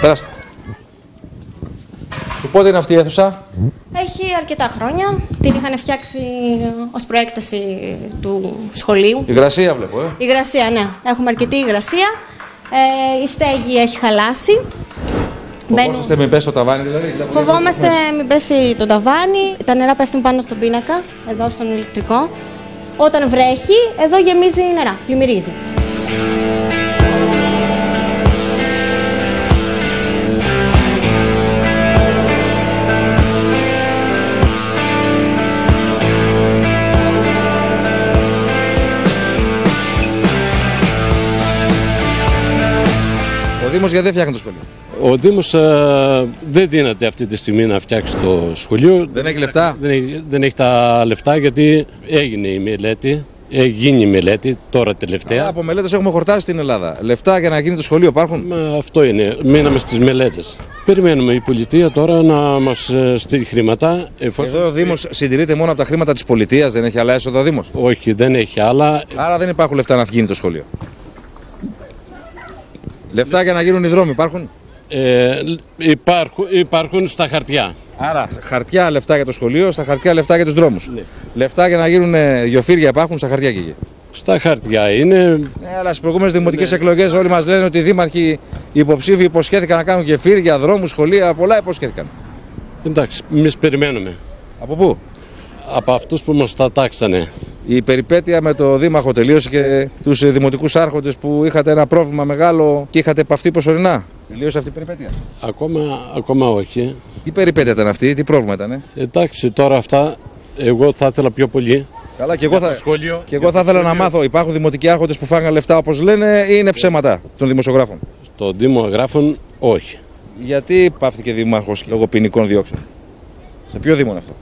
Περάστε. Πότε είναι αυτή η αίθουσα? Έχει αρκετά χρόνια. Την είχαν φτιάξει ως προέκταση του σχολείου. Υγρασία βλέπω, Υγρασία, ναι. Έχουμε αρκετή υγρασία. Η στέγη έχει χαλάσει. Φοβόσαστε μην πέσει το ταβάνι δηλαδή? Φοβόμαστε μην πέσει το ταβάνι. Τα νερά πέφτουν πάνω στον πίνακα, εδώ στον ηλεκτρικό. Όταν βρέχει, εδώ γεμίζει νερά, πλημμυρίζει. Ο Δήμος γιατί δεν φτιάχνει το σχολείο? Ο Δήμος δεν δύναται αυτή τη στιγμή να φτιάξει το σχολείο. Δεν έχει λεφτά? Δεν έχει τα λεφτά γιατί έγινε η μελέτη. Έχει γίνει η μελέτη τώρα τελευταία. Από μελέτες έχουμε χορτάσει στην Ελλάδα. Λεφτά για να γίνει το σχολείο υπάρχουν? Αυτό είναι. Μείναμε στις μελέτες. Περιμένουμε η πολιτεία τώρα να μας στείλει χρήματα. Εδώ ο Δήμος συντηρείται μόνο από τα χρήματα της πολιτείας, δεν έχει άλλα έσοδα ο Δήμος? Όχι, δεν έχει άλλα. Άρα δεν υπάρχουν λεφτά να γίνει το σχολείο. Λεφτά για να γίνουν οι δρόμοι υπάρχουν? Υπάρχουν στα χαρτιά. Άρα χαρτιά λεφτά για το σχολείο, στα χαρτιά λεφτά για τους δρόμους. Ναι. Λεφτά για να γίνουν γεωφύρια υπάρχουν στα χαρτιά και εκεί. Στα χαρτιά είναι. Ναι, αλλά στις προηγούμενες δημοτικές εκλογές όλοι μας λένε ότι οι δήμαρχοι υποψήφοι υποσχέθηκαν να κάνουν γεφύρια, δρόμους, σχολεία, πολλά υποσχέθηκαν. Εντάξει, εμείς περιμένουμε. Από πού? Από αυτούς που μας τα τάξανε. Η περιπέτεια με το δήμαρχο τελείωσε και τους δημοτικούς άρχοντες που είχατε ένα πρόβλημα μεγάλο και είχατε επαφθεί προσωρινά? Τελείωσε αυτή η περιπέτεια? Ακόμα όχι. Τι περιπέτεια ήταν αυτή, τι πρόβλημα ήταν? Εντάξει, τώρα αυτά εγώ θα ήθελα πιο πολύ. Καλά, και εγώ θα ήθελα να μάθω, υπάρχουν δημοτικοί άρχοντες που φάγανε λεφτά όπως λένε ή είναι ψέματα των δημοσιογράφων? Στο Δήμο Αγράφων όχι. Γιατί πάυθηκε δήμαρχος λόγω ποινικών διώξεων? Σε ποιο δήμο είναι αυτό?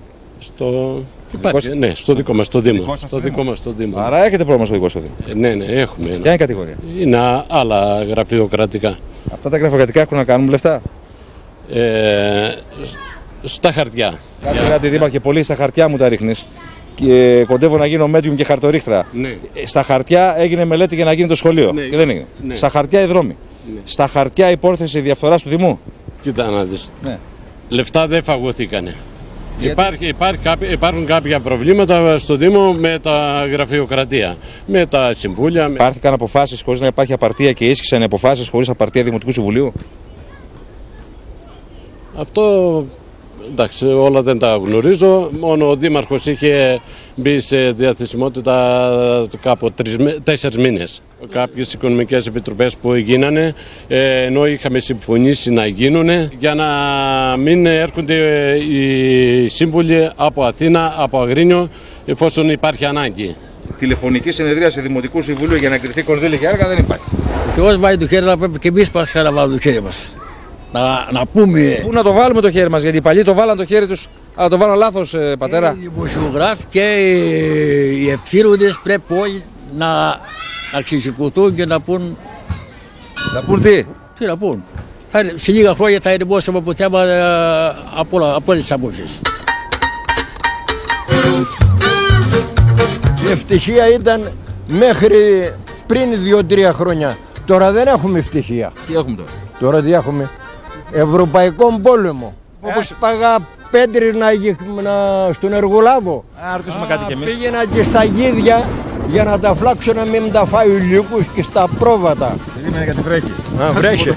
Ναι, στο δικό μας το Δήμο. Στο δικό μας το Δήμο. Άρα έχετε πρόβλημα στο δικό σας Δήμο? Ναι, έχουμε. Ποια είναι η κατηγορία? Είναι άλλα γραφειοκρατικά. Αυτά τα γραφειοκρατικά έχουν να κάνουν λεφτά? Στα χαρτιά. Κάτσε κάτι δήμαρχε, πολύ στα χαρτιά μου τα ρίχνεις και κοντεύω να γίνω medium και χαρτορίχτρα. Ναι. Στα χαρτιά έγινε μελέτη για να γίνει το σχολείο, ναι, και δεν έγινε. Ναι. Στα χαρτιά οι δρόμοι. Ναι. Στα χαρτιά η υπόρθεση διαφθοράς του Δήμου. Κοίτα να δεις. Ναι. Λεφτά δεν φαγωθήκανε. Υπάρχουν κάποια προβλήματα στο Δήμο με τα γραφειοκρατία, με τα συμβούλια. Πάρθηκαν αποφάσεις χωρίς να υπάρχει απαρτία και ίσχυσαν οι αποφάσεις χωρίς απαρτία Δημοτικού Συμβουλίου? Αυτό εντάξει, όλα δεν τα γνωρίζω. Μόνο ο Δήμαρχος είχε μπει σε διαθεσιμότητα κάπου 4 μήνες. Κάποιες οικονομικές επιτροπές που γίνανε, ενώ είχαμε συμφωνήσει να γίνουν, για να μην έρχονται οι σύμβουλοι από Αθήνα, από Αγρίνιο, εφόσον υπάρχει ανάγκη. Τηλεφωνική συνεδρίαση Δημοτικού Συμβουλίου για να εγκριθεί κονδύλι και έργα δεν υπάρχει. Ο Θεός βάλει το χέρι, να πρέπει και εμείς να βάλουμε το χέρι μας. Να πούμε. Πού να το βάλουμε το χέρι μας, γιατί οι παλιοί το βάλαν το χέρι τους, αλλά το βάλαν λάθος, πατέρα. Οι δημοσιογράφοι και οι ευθύνοντες πρέπει όλοι να ξεσηκωθούν και να πούν. Να πούν τι? Τι να πούν. Σε λίγα χρόνια θα ερημώσουμε από θέμα από όλες τις απόψεις. Η ευτυχία ήταν μέχρι πριν 2-3 χρόνια. Τώρα δεν έχουμε ευτυχία. Τι έχουμε τώρα? Τώρα τι έχουμε? Ευρωπαϊκό πόλεμο. Όπως πάγα πέτρινα στον Εργολάβο. Ρωτήσουμε κάτι κι εμείς. Πήγαινα και στα γίδια για να τα φλάξω να μην τα φάει ο λύκος και στα πρόβατα. Περίμενε γιατί βρέχει. Βρέχει.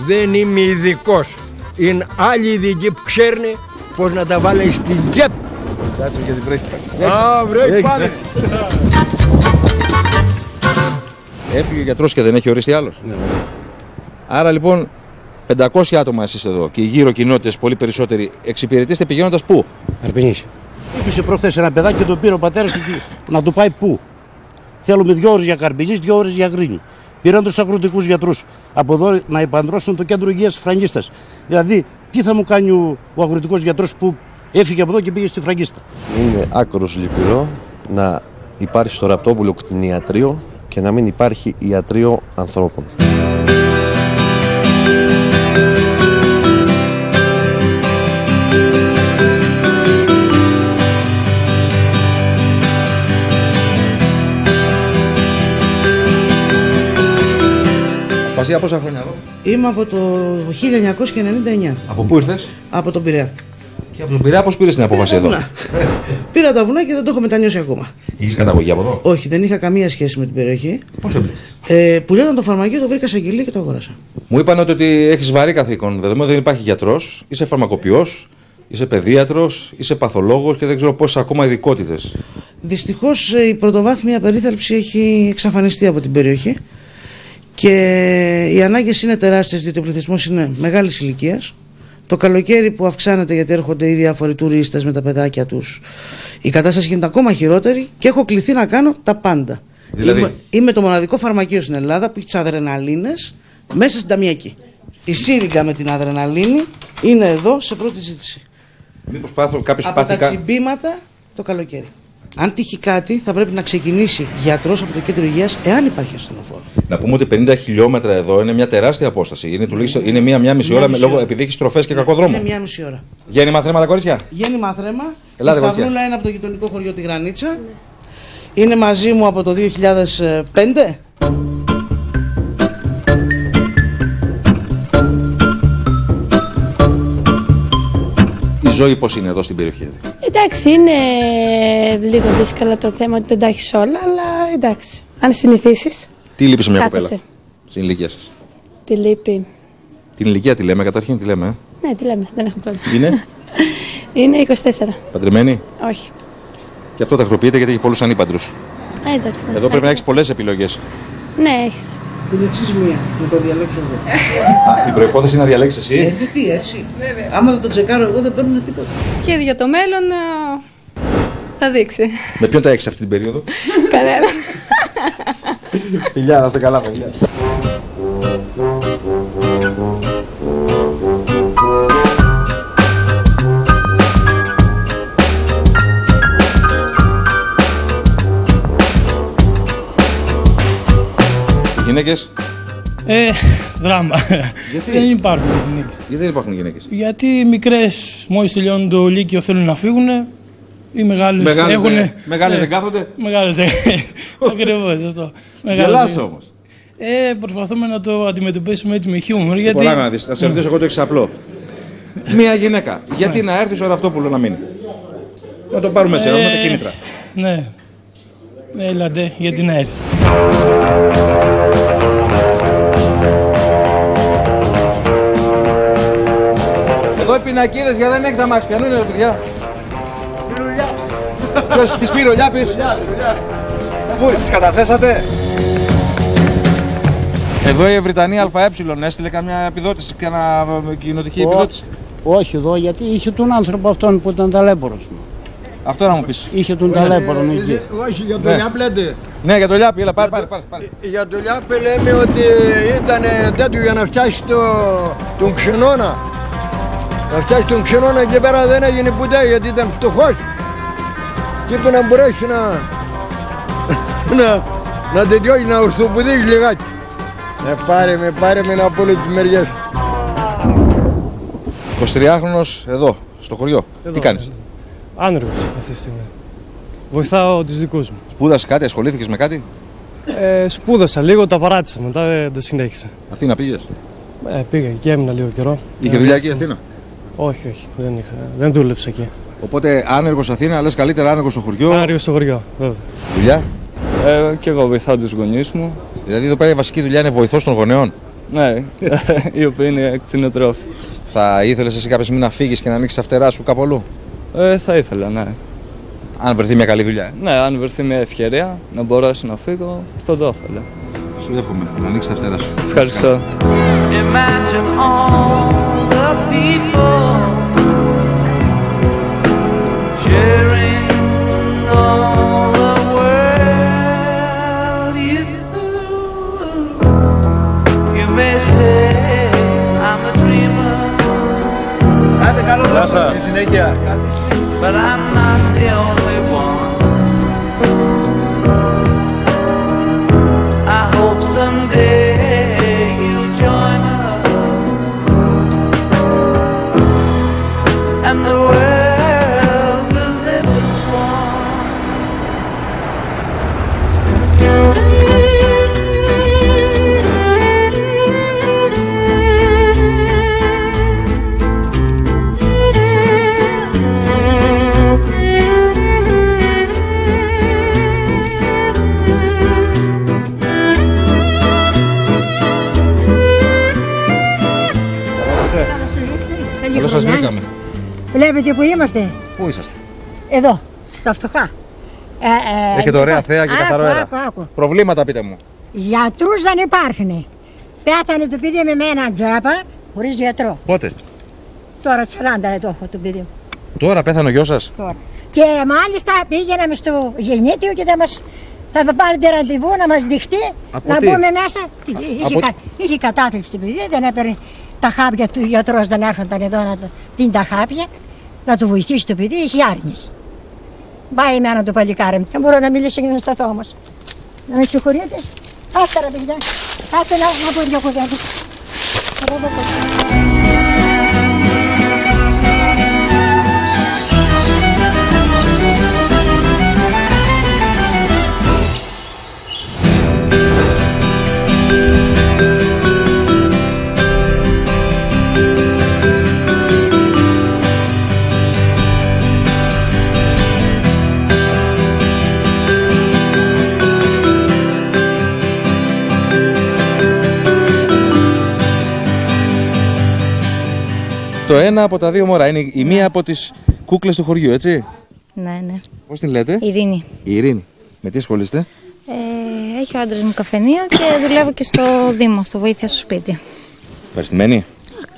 Δεν είμαι ειδικός. Είναι άλλοι ειδικοί που ξέρουν πώς να τα βάλει στην τσέπ. Κάτσε γιατί βρέχει. Βρέχει πάλι. Έφυγε ο γιατρός και δεν έχει ορίσει άλλος. Ναι. Άρα λοιπόν 500 άτομα εσείς εδώ και οι γύρω κοινότητες πολύ περισσότεροι εξυπηρετήστε πηγαίνοντας πού? Καρπινής. Έπεισε προχθές ένα παιδάκι και το πήρε ο πατέρας του να το πάει πού? Θέλουμε 2 ώρες για Καρπινής, 2 ώρες για Αγρίνιο. Πήραν τους αγροτικούς γιατρούς από εδώ να επαντρώσουν το κέντρο υγείας στις Φραγκίστας. Δηλαδή, τι θα μου κάνει ο αγροτικός γιατρός που έφυγε από εδώ και πήγε στη Φραγκίστα? Είναι άκρος λυπηρό να υπάρχει στο Ραπτόπουλο κτηνιατρίο και να μην υπάρχει ιατρείο ανθρώπων. Πασία πόσα χρόνια εδώ? Είμαι από το 1999. Από πού ήρθες? Από τον Πειραιά. Και από τον Πειραιά πώς πήρες την απόφαση εδώ? Πήρα τα βουνά και δεν το έχω μετανιώσει ακόμα. Είχες καταγωγή από εδώ? Όχι, δεν είχα καμία σχέση με την περιοχή. Πώς έμπλεξες? Που λένε το φαρμακείο, το βρήκα σε αγγελία και το αγόρασα. Μου είπαν ότι έχεις βαρύ καθήκον. Δεν υπάρχει γιατρός, είσαι φαρμακοποιός, είσαι παιδίατρος, είσαι παθολόγος και δεν ξέρω πόσες ακόμα ειδικότητες. Δυστυχώς η πρωτοβάθμια περίθαλψη έχει εξαφανιστεί από την περιοχή και οι ανάγκες είναι τεράστιες, διότι ο πληθυσμός είναι μεγάλης ηλικίας. Το καλοκαίρι που αυξάνεται, γιατί έρχονται οι διάφοροι τουρίστες με τα παιδάκια τους, η κατάσταση γίνεται ακόμα χειρότερη και έχω κληθεί να κάνω τα πάντα. Δηλαδή? Είμαι το μοναδικό φαρμακείο στην Ελλάδα που έχει τις αδρεναλίνες μέσα στην ταμιακή. Η σύριγγα με την αδρεναλίνη είναι εδώ σε πρώτη ζήτηση. Μήπως κάποιος από τα τσιμπήματα το καλοκαίρι. Αν τύχει κάτι, θα πρέπει να ξεκινήσει γιατρός από το κέντρο υγείας, εάν υπάρχει ασθενοφόρο. Να πούμε ότι 50 χιλιόμετρα εδώ είναι μια τεράστια απόσταση. Είναι τουλάχιστον μία μισή ώρα επειδή έχει στροφές και κακό δρόμο. Είναι μία μισή ώρα. Γέννημα θρέμα τα κορίτσια? Γέννημα θρέμα. Η Σταυρούλα είναι από το γειτονικό χωριό τη Γρανίτσα. Είναι μαζί μου από το 2005. Η ζωή πώς είναι εδώ στην περιοχή? Εντάξει, είναι λίγο δύσκολο το θέμα ότι δεν τα έχεις όλα, αλλά εντάξει, αν συνηθίσεις. Τι λείπει σε μια κοπέλα στην ηλικία σας? Τι λείπει? Την ηλικία τη λέμε, καταρχήν τι λέμε? Ναι, τι λέμε, δεν έχω πρόβλημα. Είναι? Είναι 24. Παντρεμένη? Όχι. Και αυτό τακτοποιείται γιατί έχει πολλούς ανήπαντρους. Εντάξει. Ναι. Εδώ πρέπει να έχεις πολλές επιλογές. Ναι, έχεις. Την εξής μία, να το διαλέξω εγώ. Η προϋπόθεση είναι να διαλέξεις εσύ. Τι έτσι. Βέβαια. Άμα δεν το τσεκάρω εγώ δεν παίρνουν τίποτα. Σχέδιο για το μέλλον θα δείξει. Με ποιον τα έχεις αυτή την περίοδο? Κανένα. Φιλιά, να είστε καλά, παιδιά. Γυναίκες? Δράμα. Γιατί? Δεν υπάρχουν γυναίκες. Γιατί δεν υπάρχουν γυναίκες? Γιατί οι μικρές μόλις τελειώνουν το λύκειο θέλουν να φύγουν. Οι μεγάλες έχουν. Μεγάλες δεν κάθονται. Μεγάλες δεν. Ακριβώς αυτό. Γελάς όμως. Προσπαθούμε να το αντιμετωπίσουμε έτσι με χιούμορ. Γιατί... Πολλά να δεις. Θα σε ρωτήσω εγώ το εξαπλό. Μία γυναίκα. Γιατί να έρθει ώρα αυτό που λέω να μείνει? Να το πάρουμε σε όλα τα κίνητρα. Ναι. Έλατε, γιατί να έρθει. Εδώ οι πινακίδες για δεν έχετε αμάξι. Πιανού είναι ρε παιδιά? Ποιος της πήρε ο Λιάπης? Πού τις καταθέσατε? Εδώ η Βρυτανία ΑΕ έστειλε καμιά επιδότηση, καμιά κοινοτική επιδότηση? Όχι εδώ, γιατί είχε τον άνθρωπο αυτόν που ήταν ταλέπορος. Αυτό να μου πεις. Είχε τον ταλέπορον εκεί. Όχι, για το Λιάπη λέτε. Ναι, για το Λιάπη, έλα, πάρε. Για το Λιάπη λέμε ότι ήταν τέτοιο για να φτιάσει τον ξενώνα. Να φτιάσει τον ξενώνα και πέρα δεν έγινε ποτέ γιατί ήταν φτωχός. Και είπε να μπορέσει να τελειώσει, να ορθοποδείς λιγάκι. Πάρε με από όλες τις μεριές. 23χρονος εδώ, στο χωριό. Τι κάνεις? Άνεργος αυτή τη στιγμή. Βοηθάω τους δικούς μου. Σπούδασες κάτι, ασχολήθηκες με κάτι? Σπούδασα λίγο, τα παράτησα, μετά δεν το συνέχισα. Αθήνα πήγες? Πήγα και έμεινα λίγο καιρό. Είχε δουλειά εκεί Αθήνα? Όχι, δεν δούλεψα εκεί. Οπότε άνεργος Αθήνα, λες καλύτερα άνεργος στο χωριό. Άνεργος στο χωριό, βέβαια. Δουλειά? Και εγώ βοηθάω τους γονείς μου. Δηλαδή εδώ πέρα η βασική δουλειά είναι βοηθός των γονέων? Ναι, οι οποίοι είναι κτηνοτρόφοι. Θα ήθελες εσύ κάποια στιγμή να φύγεις και να ανοίξεις τα φτερά σου κάπου αλλού? Θα ήθελα, ναι. Αν βρεθεί μια καλή δουλειά. Ναι, αν βρεθεί μια ευκαιρία να μπορέσω να φύγω, αυτό το ήθελα. Σου εύχομαι να ανοίξεις τα φτερά σου. Ευχαριστώ. Γεια σας. Συνέχεια. But I'm not the only one. I hope someday you'll join us and the world will live as one. Καλώς σας βρήκαμε. Βλέπετε που είμαστε. Πού είσαστε? Εδώ, στα φτωχά. Έχετε ωραία θέα και καθαρό αέρα. Άκου. Προβλήματα πείτε μου. Γιατρούς δεν υπάρχουν. Πέθανε το παιδί με ένα τζάπα, χωρίς γιατρό. Πότε? Τώρα 40 ετών έχω το παιδί μου. Τώρα πέθανε ο γιος σας? Τώρα. Και μάλιστα πήγαμε στο γεννήτιο και θα πάρετε ραντεβού να μας δειχτεί, να τι? μπούμε μέσα. Είχε κατάθλιψη το παιδί, δεν έπαιρνε τα χάπια του, γιατρός δεν έρχονταν εδώ να δίνει τα χάπια, να του βοηθήσει το παιδί, είχε άρνηση. Πάει εμένα το παλικάρι μου, δεν μπορώ να μιλήσω και να σταθώ όμως. Να με συγχωρείτε. Άστε ρε παιδιά, άστε να πω δύο κουβέντες. Το ένα από τα δύο μωρά. Είναι η μία από τις κούκλες του χωριού, έτσι. Ναι, ναι. Πώς την λέτε? Ειρήνη. Η Ειρήνη. Με τι ασχολείστε? Έχει ο άντρας μου καφενείο και δουλεύω και στο Δήμο, στο βοήθεια στο σπίτι. Ευχαριστημένη.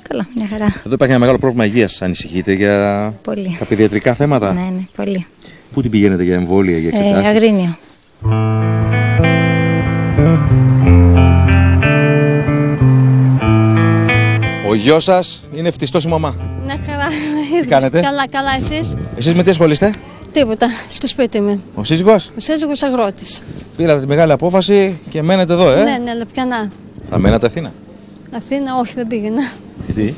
Καλά, μια χαρά. Εδώ υπάρχει ένα μεγάλο πρόβλημα υγείας. Ανησυχείτε για Πολύ. τα παιδιατρικά θέματα? Ναι, ναι, πολύ. Πού την πηγαίνετε για εμβόλια, για εξετάσεις? Αγρίνιο. Ο γιος σας είναι ευτιστός η μαμά. Ναι, χαρά. Τι κάνετε? Καλά, καλά, εσείς? Εσείς με τι ασχολείστε? Τίποτα, στο σπίτι μου. Ο σύζυγος? Ο σύζυγος αγρότης. Πήρατε τη μεγάλη απόφαση και μένετε εδώ, Ναι, ναι, λεπτιανά. Θα μένατε Αθήνα? Αθήνα, όχι, δεν πήγαινα. Γιατί?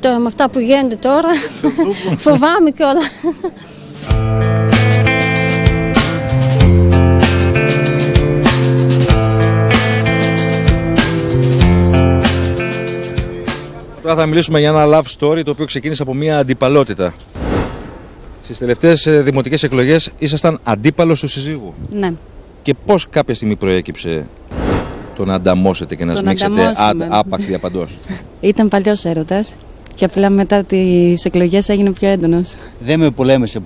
Με αυτά που γίνονται τώρα, φοβάμαι κιόλα. Τώρα θα μιλήσουμε για ένα love story το οποίο ξεκίνησε από μια αντιπαλότητα. Στις τελευταίες δημοτικές εκλογές ήσασταν αντίπαλος του συζύγου. Ναι. Και πώς κάποια στιγμή προέκυψε το να ανταμώσετε και να σμίξετε άπαξ διαπαντός? Ήταν παλιός έρωτας και απλά μετά τις εκλογές έγινε πιο έντονος. Δεν με πολέμησε,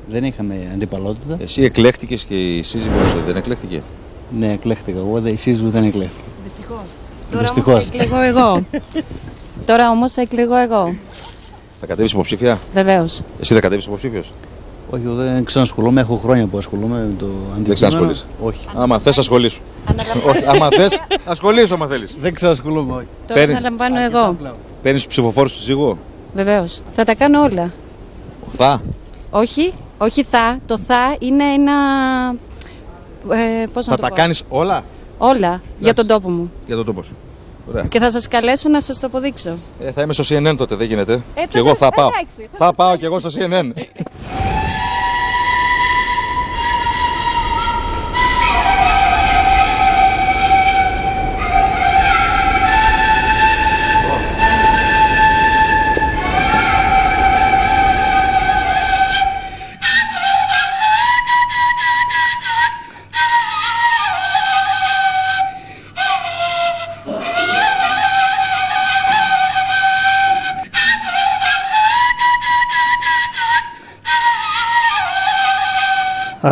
δεν είχαμε αντιπαλότητα. Εσύ εκλέχτηκες και η σύζυγος δεν εκλέχτηκε? Ναι, εκλέχτηκα εγώ, η σύζυγος δεν εκλέχτηκε. Δυστυχώς. Τώρα όμως εκλεγώ εγώ. Τώρα όμως εκλεγώ εγώ. Θα κατέβεις υποψήφια? Βεβαίως. Εσύ δεν κατέβεις υποψήφιος? Όχι, εγώ δεν ξανασχολούμαι, έχω χρόνια που ασχολούμαι με το αντικείμενο. Δεν ξανασχολείσαι? Όχι. Άμα θες ασχολήσου. Όχι, άμα θες ασχολήσου άμα θέλεις. Δεν ξανασχολούμαι, όχι. Τώρα αναλαμβάνω εγώ. Παίρνεις τους ψηφοφόρους του σύζυγου? Βεβαίως. Θα τα κάνω όλα. Θα? Όχι, όχι θα. Το θα είναι ένα... πώς θα τα κάνεις όλα? Όλα. Για τον τόπο μου. Για τον τόπο σου. Ωραία. Και θα σας καλέσω να σας το αποδείξω. Θα είμαι στο CNN τότε, δεν γίνεται. Και εγώ θα πάω. Θα πάω και εγώ στο CNN.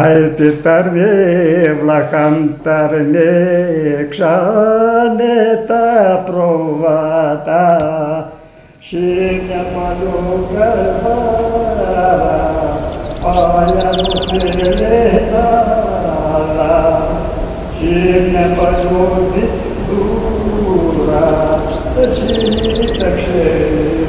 Haide tarde vlacantarne ξάνε τα προβάτα σύνια παλουκαρβάρα παλιά νουφελετάλα σύνια παλουδικτούρα σύνια ξέσουλα.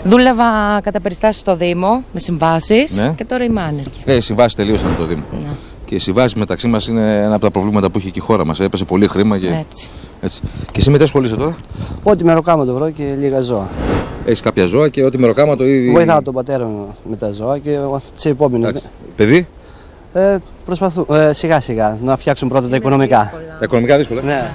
Δούλευα κατά περιστάσεις στο Δήμο με συμβάσεις, ναι, και τώρα είμαι άνεργη. Οι συμβάσεις τελείωσαν από το Δήμο. Ναι. Και οι συμβάσεις μεταξύ μας είναι ένα από τα προβλήματα που έχει και η χώρα μας. Έπεσε πολύ χρήμα και. Έτσι. Και εσύ με τι ασχολείσαι τώρα? Ό,τι μεροκάματο βρω και λίγα ζώα. Έχεις κάποια ζώα και ό,τι μεροκάματο ήδη. Βοηθάω τον πατέρα μου με τα ζώα και τις επόμενες. Παιδί? Προσπαθούμε σιγά σιγά να φτιάξουμε πρώτα τα οικονομικά. Τα οικονομικά δύσκολα. Ναι.